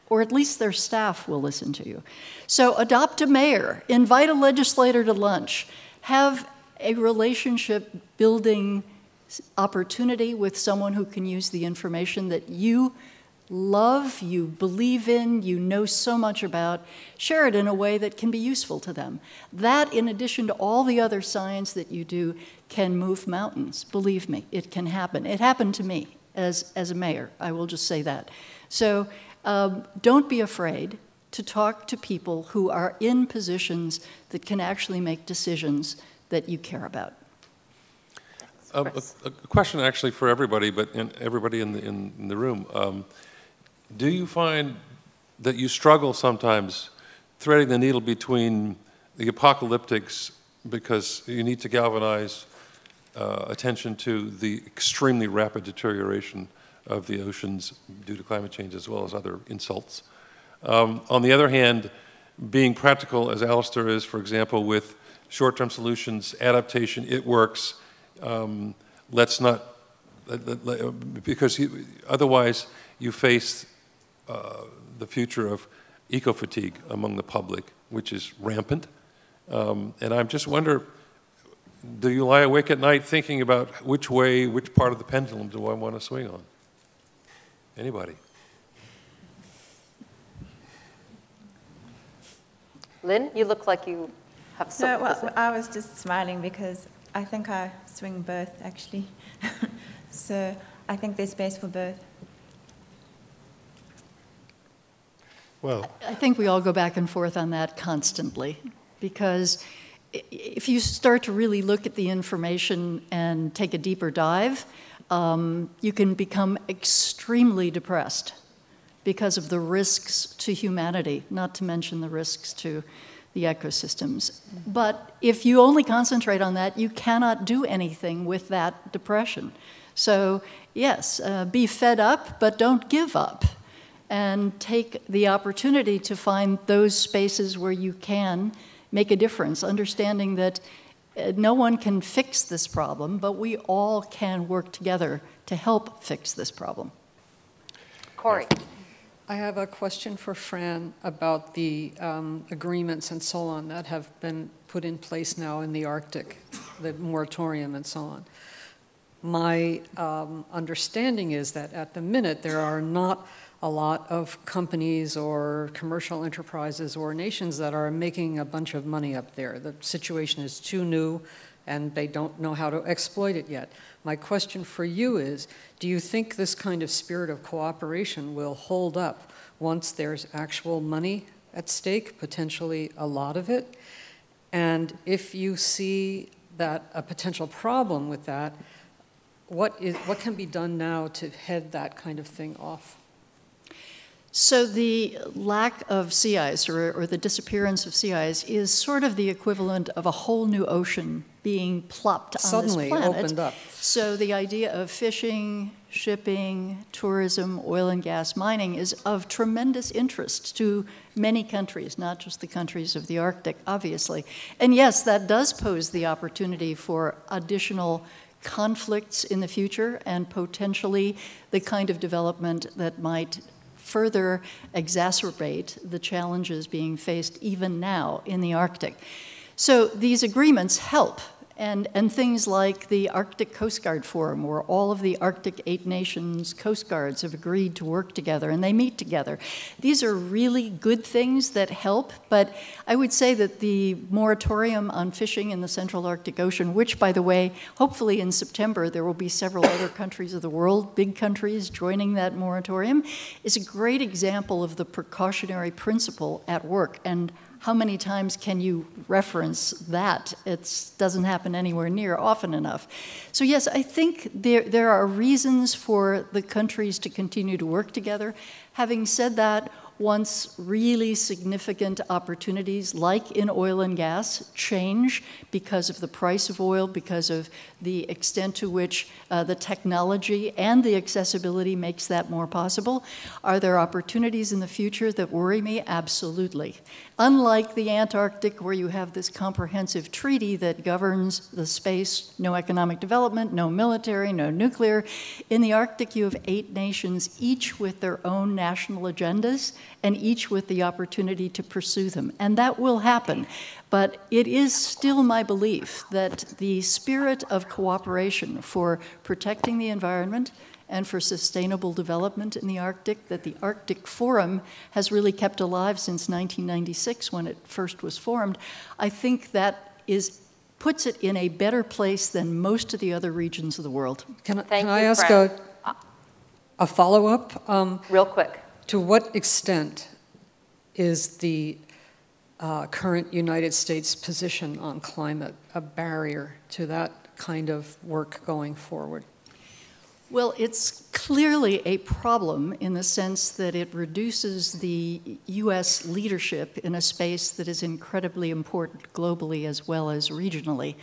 or at least their staff will listen to you. So adopt a mayor, invite a legislator to lunch, have a relationship building opportunity with someone who can use the information that you love, you believe in, you know so much about, share it in a way that can be useful to them. That, in addition to all the other science that you do, can move mountains. Believe me, it can happen. It happened to me as a mayor, I will just say that. So don't be afraid to talk to people who are in positions that can actually make decisions that you care about. A question actually for everybody, but everybody in the room. Do you find that you struggle sometimes threading the needle between the apocalyptics because you need to galvanize attention to the extremely rapid deterioration of the oceans due to climate change as well as other insults? On the other hand, being practical as Alistair is, for example, with short-term solutions, adaptation, it works. Let's not, because otherwise you face the future of eco-fatigue among the public, which is rampant. And I just wonder, do you lie awake at night thinking about which part of the pendulum do I want to swing on? Anybody? Lynn, you look like you have something to say. Well, I was just smiling because I think I swing both, actually. So I think there's space for both. Well, I think we all go back and forth on that constantly, because if you start to really look at the information and take a deeper dive, you can become extremely depressed because of the risks to humanity, not to mention the risks to the ecosystems. But if you only concentrate on that, you cannot do anything with that depression. So yes, be fed up, but don't give up. And take the opportunity to find those spaces where you can make a difference, understanding that no one can fix this problem, but we all can work together to help fix this problem. Corey. I have a question for Fran about the agreements and so on that have been put in place now in the Arctic, the moratorium and so on. My understanding is that at the minute there are not a lot of companies or commercial enterprises or nations that are making a bunch of money up there. The situation is too new and they don't know how to exploit it yet. My question for you is, do you think this kind of spirit of cooperation will hold up once there's actual money at stake, potentially a lot of it? And if you see that a potential problem with that, what can be done now to head that kind of thing off? So the lack of sea ice or the disappearance of sea ice is sort of the equivalent of a whole new ocean being plopped Suddenly on this planet. opened up. So the idea of fishing, shipping, tourism, oil and gas mining is of tremendous interest to many countries, not just the countries of the Arctic, obviously. And yes, that does pose the opportunity for additional conflicts in the future and potentially the kind of development that might further exacerbate the challenges being faced even now in the Arctic. So these agreements help, and things like the Arctic Coast Guard Forum, where all of the Arctic 8 nations Coast Guards have agreed to work together, and they meet together. These are really good things that help, but I would say that the moratorium on fishing in the Central Arctic Ocean, which, by the way, hopefully in September there will be several other countries of the world, big countries, joining that moratorium, is a great example of the precautionary principle at work. And how many times can you reference that? It doesn't happen anywhere near often enough. So yes, I think there are reasons for the countries to continue to work together. Having said that, once really significant opportunities, like in oil and gas, change because of the price of oil, because of the extent to which the technology and the accessibility makes that more possible, are there opportunities in the future that worry me? Absolutely. Unlike the Antarctic, where you have this comprehensive treaty that governs the space, no economic development, no military, no nuclear, in the Arctic you have 8 nations, each with their own national agendas, and each with the opportunity to pursue them. And that will happen. But it is still my belief that the spirit of cooperation for protecting the environment and for sustainable development in the Arctic, that the Arctic Forum has really kept alive since 1996 when it first was formed, I think that puts it in a better place than most of the other regions of the world. Can I ask a follow-up? Real quick. To what extent is the current United States position on climate a barrier to that kind of work going forward? Well, it's clearly a problem in the sense that it reduces the U.S. leadership in a space that is incredibly important globally as well as regionally.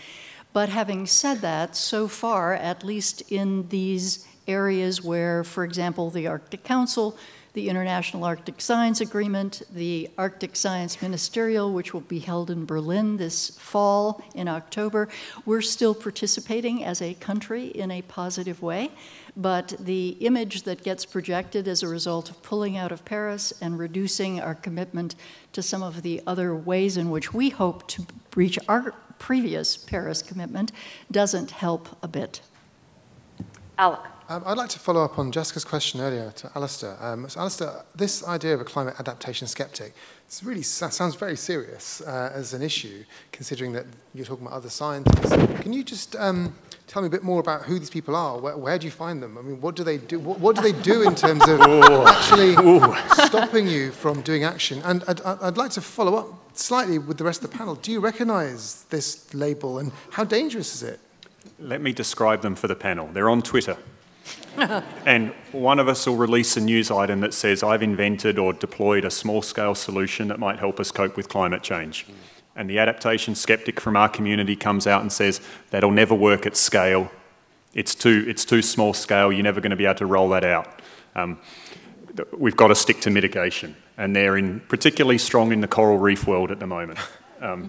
But having said that, so far, at least in these areas where, for example, the Arctic Council, the International Arctic Science Agreement, the Arctic Science Ministerial, which will be held in Berlin this fall in October, we're still participating as a country in a positive way. But the image that gets projected as a result of pulling out of Paris and reducing our commitment to some of the other ways in which we hope to reach our previous Paris commitment doesn't help a bit. Alec. I'd like to follow up on Jessica's question earlier to Alistair. So Alistair, this idea of a climate adaptation skeptic, it really sounds very serious as an issue, considering that you're talking about other scientists. Can you just tell me a bit more about who these people are? Where do you find them? I mean, what do they do? What do they do in terms of actually stopping you from doing action? And I'd like to follow up slightly with the rest of the panel. Do you recognize this label, and how dangerous is it? Let me describe them for the panel. They're on Twitter. And one of us will release a news item that says, I've invented or deployed a small-scale solution that might help us cope with climate change. And the adaptation skeptic from our community comes out and says, that'll never work at scale. It's too small scale. You're never going to be able to roll that out. We've got to stick to mitigation. And they're particularly strong in the coral reef world at the moment.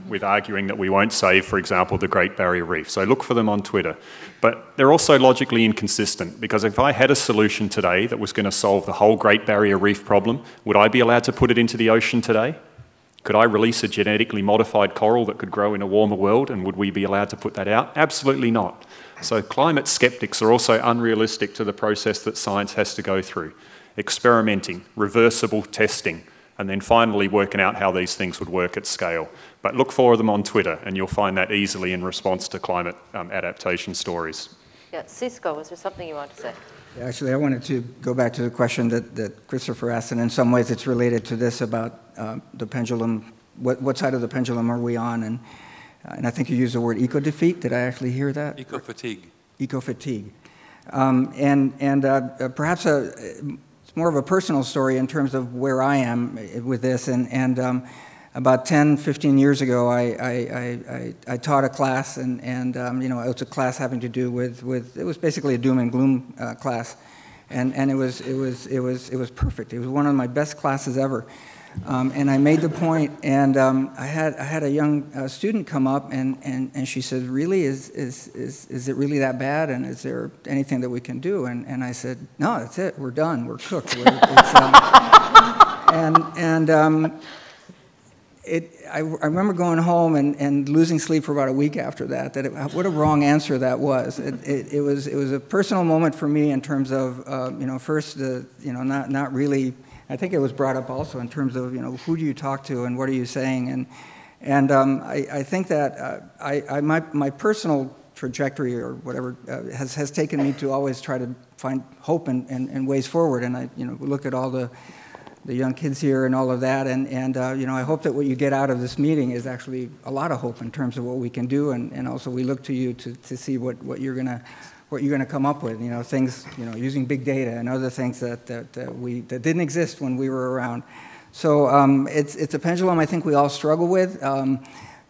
With arguing that we won't save, for example, the Great Barrier Reef. So look for them on Twitter. But they're also logically inconsistent, because if I had a solution today that was going to solve the whole Great Barrier Reef problem, would I be allowed to put it into the ocean today? Could I release a genetically modified coral that could grow in a warmer world, and would we be allowed to put that out? Absolutely not. So climate skeptics are also unrealistic to the process that science has to go through. Experimenting, reversible testing, and then finally working out how these things would work at scale. But look for them on Twitter, and you'll find that easily in response to climate adaptation stories. Yeah, Cisco, was there something you want to say? Yeah, actually, I wanted to go back to the question that Christopher asked, and in some ways it's related to this about the pendulum. What side of the pendulum are we on? And I think you used the word eco-defeat. Did I actually hear that? Eco-fatigue. Eco-fatigue. Perhaps it's more of a personal story in terms of where I am with this. About 10, 15 years ago, I taught a class, and you know, it was a class having to do with it was basically a doom and gloom class, and it was perfect. It was one of my best classes ever. And I made the point, and I had a young student come up, and she said, "Really, is it really that bad? And is there anything that we can do?" And I said, "No, that's it. We're done. We're cooked." I remember going home and losing sleep for about a week after that. What a wrong answer that was. It was a personal moment for me in terms of you know, first not really. I think it was brought up also in terms of, you know, who do you talk to and what are you saying, and I think that my personal trajectory or whatever has taken me to always try to find hope and ways forward, and I, you know, look at all the young kids here and all of that, and you know, I hope that what you get out of this meeting is actually a lot of hope in terms of what we can do, and also we look to you to see what you're gonna come up with, you know, things, you know, using big data and other things that didn't exist when we were around. So it's a pendulum I think we all struggle with,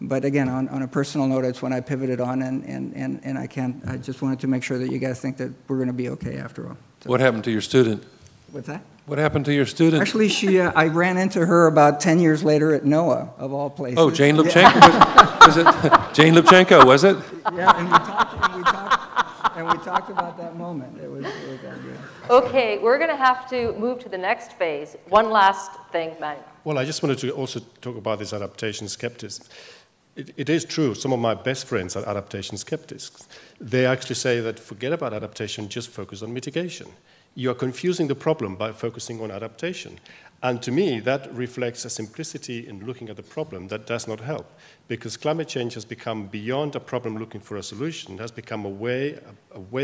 but again, on a personal note, it's when I pivoted on, and I just wanted to make sure that you guys think that we're going to be okay after all. So. What happened to your student? What's that? What happened to your student? Actually, I ran into her about 10 years later at NOAA, of all places. Oh, Jane Lubchenco? Yeah. Was it Jane Lubchenco, was it? Yeah, and we talked about that moment. It was good. Okay, we're going to have to move to the next phase. One last thing, Manuel. Well, I just wanted to also talk about this adaptation skepticism. It is true, some of my best friends are adaptation skeptics. They actually say that forget about adaptation, just focus on mitigation. You are confusing the problem by focusing on adaptation. And to me, that reflects a simplicity in looking at the problem that does not help, because climate change has become beyond a problem looking for a solution. It has become a way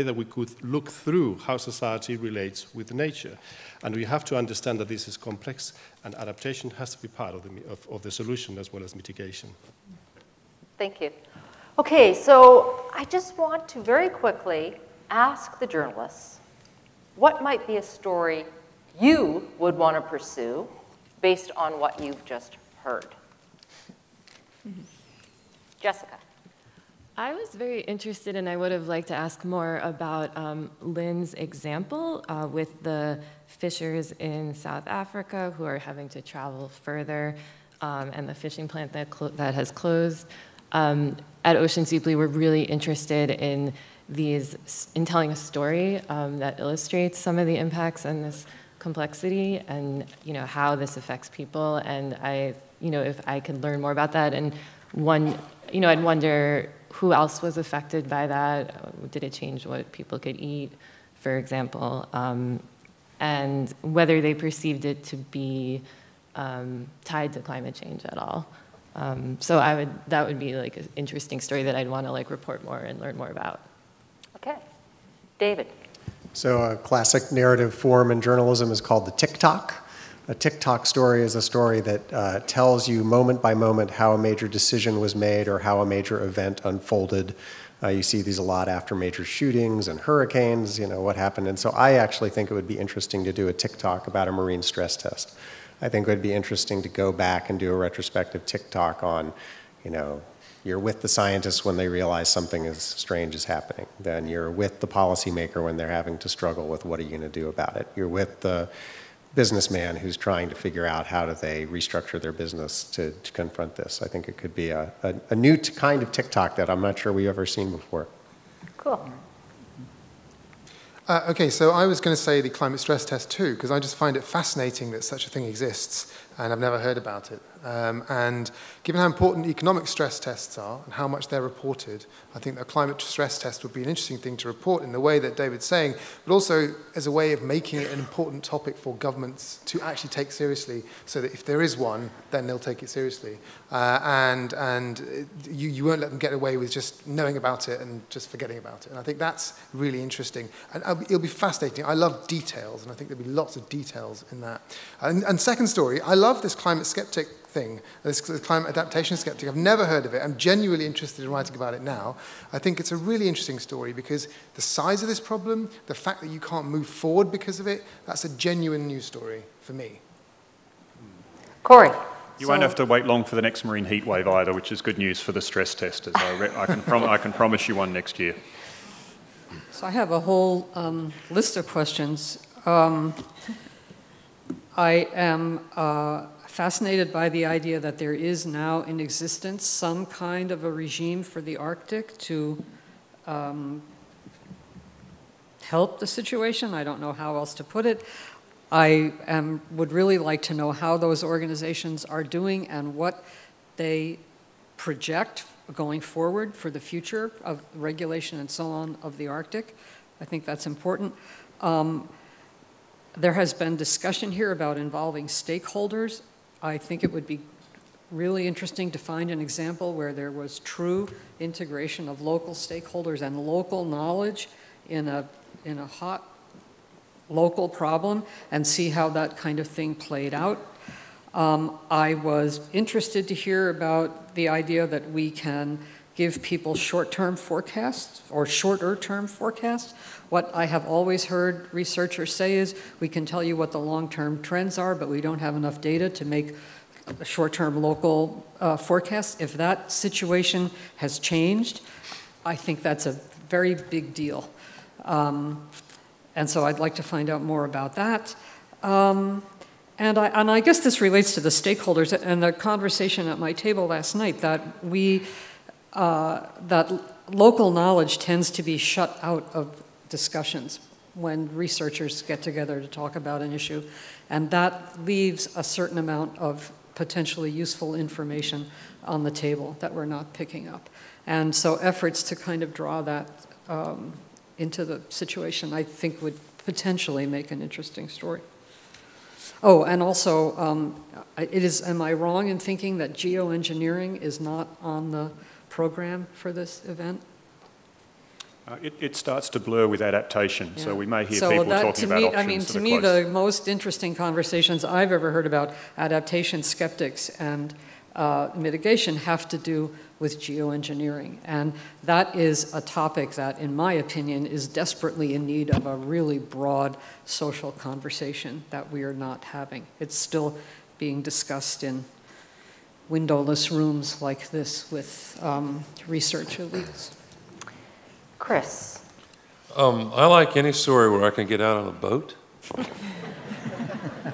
that we could look through how society relates with nature. And we have to understand that this is complex, and adaptation has to be part of the solution as well as mitigation. Thank you. Okay, so I just want to very quickly ask the journalists, what might be a story you would want to pursue based on what you've just heard? Jessica. I was very interested, and I would have liked to ask more about Lynn's example with the fishers in South Africa who are having to travel further, and the fishing plant that has closed. At Oceans Deeply, we're really interested in telling a story that illustrates some of the impacts and this complexity, and you know how this affects people. And if I could learn more about that, and I'd wonder who else was affected by that. Did it change what people could eat, for example, and whether they perceived it to be tied to climate change at all. So that would be like an interesting story that I'd want to like report more and learn more about. Okay, David. So a classic narrative form in journalism is called the tick-tock. A tick-tock story is a story that tells you moment by moment how a major decision was made or how a major event unfolded. You see these a lot after major shootings and hurricanes, you know, what happened. And so I actually think it would be interesting to do a tick-tock about a marine stress test. I think it would be interesting to go back and do a retrospective tick-tock on, you know, you're with the scientists when they realize something as strange is happening. Then you're with the policymaker when they're having to struggle with what are you going to do about it. You're with the businessman who's trying to figure out how do they restructure their business to confront this. I think it could be a new kind of tick-tock that I'm not sure we've ever seen before. Cool. Okay, so I was going to say the climate stress test too, because I just find it fascinating that such a thing exists, and I've never heard about it. And given how important economic stress tests are and how much they're reported, I think a climate stress test would be an interesting thing to report in the way that David's saying, but also as a way of making it an important topic for governments to actually take seriously, so that if there is one, then they'll take it seriously. And you won't let them get away with just knowing about it and just forgetting about it. And I think that's really interesting. And it'll be fascinating. I love details, and I think there'll be lots of details in that. And second story, I love this climate skeptic thing, this climate adaptation skeptic. I've never heard of it. I'm genuinely interested in writing about it now. I think it's a really interesting story because the size of this problem, the fact that you can't move forward because of it, that's a genuine news story for me. Corey. You won't have to wait long for the next marine heat wave either, which is good news for the stress testers. I can promise you one next year. So I have a whole list of questions. I am fascinated by the idea that there is now in existence some kind of a regime for the Arctic to help the situation. I don't know how else to put it. I would really like to know how those organizations are doing and what they project going forward for the future of regulation and so on of the Arctic. I think that's important. There has been discussion here about involving stakeholders. I think it would be really interesting to find an example where there was true integration of local stakeholders and local knowledge in a hot local problem and see how that kind of thing played out. I was interested to hear about the idea that we can give people short-term forecasts or shorter-term forecasts. What I have always heard researchers say is we can tell you what the long-term trends are, but we don't have enough data to make short-term local forecasts. If that situation has changed, I think that's a very big deal. And so I'd like to find out more about that. And I guess this relates to the stakeholders and the conversation at my table last night that that local knowledge tends to be shut out of discussions when researchers get together to talk about an issue. And that leaves a certain amount of potentially useful information on the table that we're not picking up. And so efforts to kind of draw that into the situation, I think would potentially make an interesting story. Oh, and also, am I wrong in thinking that geoengineering is not on the program for this event? It starts to blur with adaptation, yeah. So we may hear so people that, talking about options I mean, to me, the most interesting conversations I've ever heard about adaptation skeptics and mitigation have to do with geoengineering. And that is a topic that, in my opinion, is desperately in need of a really broad social conversation that we are not having. It's still being discussed in windowless rooms like this with research elites. Chris. I like any story where I can get out on a boat.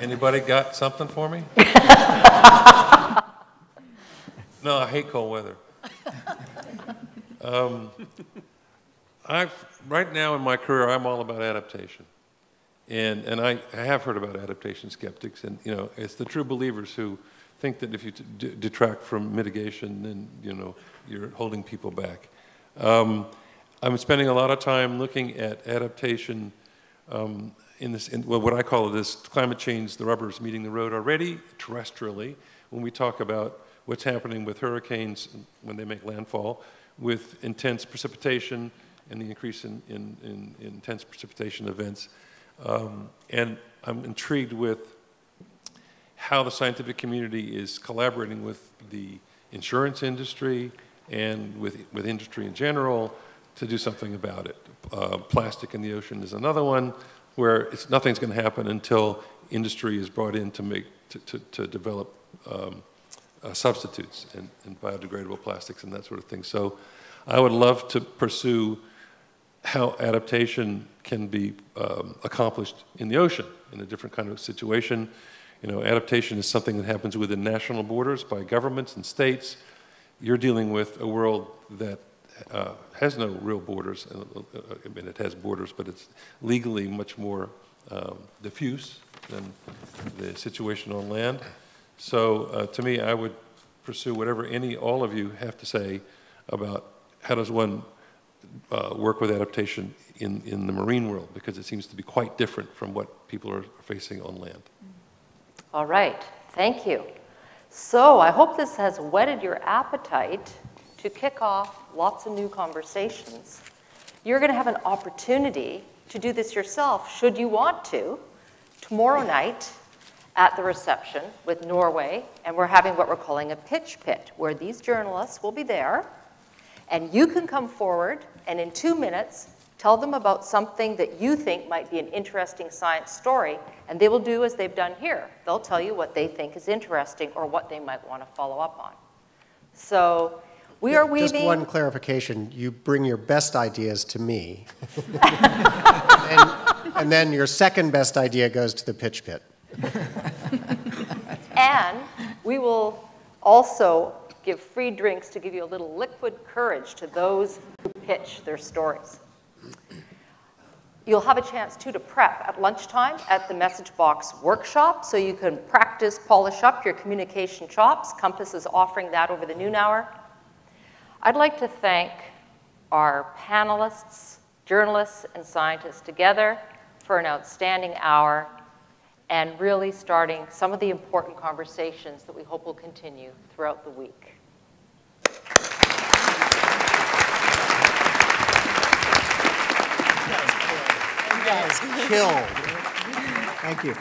Anybody got something for me? No, I hate cold weather. Right now in my career, I'm all about adaptation. And I have heard about adaptation skeptics, and you know, it's the true believers who think that if you detract from mitigation, then you know, you're holding people back. I'm spending a lot of time looking at adaptation in what I call this climate change, the rubber's meeting the road already, terrestrially, when we talk about what's happening with hurricanes when they make landfall, with intense precipitation and the increase in intense precipitation events. And I'm intrigued with how the scientific community is collaborating with the insurance industry and with industry in general to do something about it. Plastic in the ocean is another one where nothing's going to happen until industry is brought in to develop substitutes and biodegradable plastics and that sort of thing. So I would love to pursue how adaptation can be accomplished in the ocean in a different kind of situation. You know, adaptation is something that happens within national borders by governments and states. You're dealing with a world that has no real borders. I mean, it has borders, but it's legally much more diffuse than the situation on land. So to me, I would pursue whatever all of you have to say about how does one work with adaptation in the marine world, because it seems to be quite different from what people are facing on land. All right, thank you. So I hope this has whetted your appetite to kick off lots of new conversations. You're going to have an opportunity to do this yourself, should you want to, tomorrow night at the reception with Norway, and we're having what we're calling a pitch pit, where these journalists will be there, and you can come forward and in 2 minutes tell them about something that you think might be an interesting science story, and they will do as they've done here. They'll tell you what they think is interesting or what they might want to follow up on. So we are weaving... Just one clarification. You bring your best ideas to me, and then your second best idea goes to the pitch pit. And we will also give free drinks to give you a little liquid courage to those who pitch their stories. You'll have a chance, too, to prep at lunchtime at the message box workshop, so you can practice, polish up your communication chops. Compass is offering that over the noon hour. I'd like to thank our panelists, journalists, and scientists together for an outstanding hour and really starting some of the important conversations that we hope will continue throughout the week. You guys killed. Thank you.